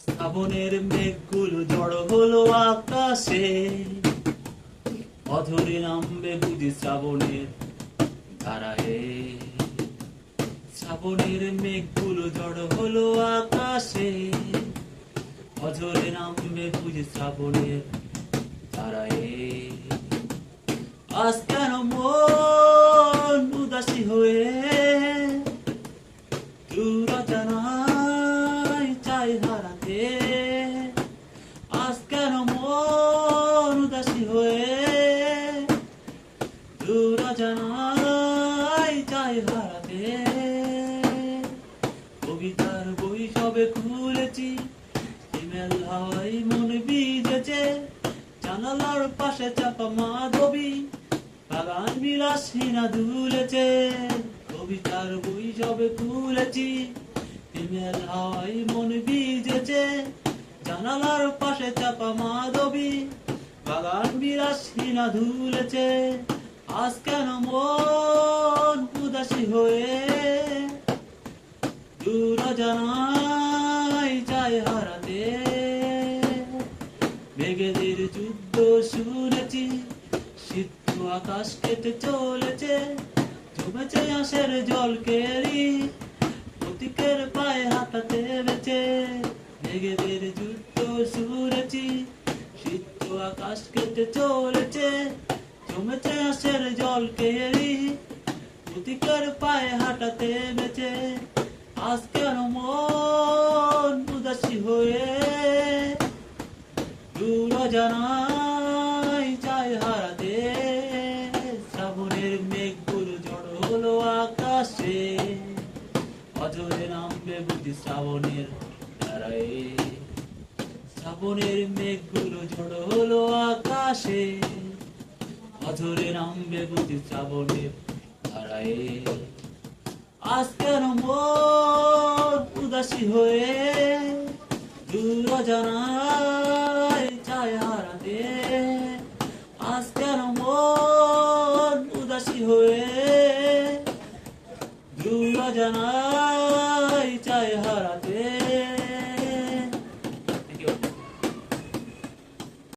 শ্রাবণের মেঘগুলো জড়ো হলো আকাশে, অধরে নামবে বুঝি শ্রাবণের ধারায়। শ্রাবণের মেঘগুলো জড়ো হলো আকাশে, অঝরে নামবে বুঝি শ্রাবণের ধারায়। আজ কেন মন উদাসী হয়ে দূর জানাই চাই হারাতে। আজ কেন মন উদাসী হয়ে দূর জানাই চাই হারাতে। কবিতার বই সবে খুলেছি, হিমেল হাওয়ায় মন ভিজেছে। জানালার পাশে চাপা মাধবী, বাগান বিলাসীনা দুলেছে। কবিতার বই সবে খুলেছি, হিমেল হাওয়ায় মন ভিজেছে। জানালার পাশে চাপা মাধবী, বাগান বিলাসীনা ধুলেছে। আজ কেন মন উদাসী হয়ে দূর জানাই চাই হারাতে। মেঘেদের যুদ্ধ শুনেছি, শীত আকাশ কেটে চলেছে। জমেছে আঁশের জল কেরি, প্রতীকের পায়ে হাঁটাতে বেঁচে। মেঘেদের যুদ্ধ শুনেছি, শীত আকাশ কেটে চলেছে। জমেছে আঁশের জল কেরি, প্রতীকের পায়ে হাঁটাতে বেঁচে। আজ কেন মন উদাসী হয়ে দূর জানাই চাই হারাতে। শ্রাবণের মেঘগুলো জড়ো হলো আকাশে, অঝরে নামবে বুঝি শ্রাবণের ধারায়। শ্রাবণের মেঘগুলো জড়ো হলো আকাশে, অঝরে নামবে বুঝি শ্রাবণের ধারায়। আজ কেন মন উদাসী হয়ে দূর জানাই চাই হারাতে। আজ কেন মন উদাসী হয়ে দূর জানাই চাই হারাতে।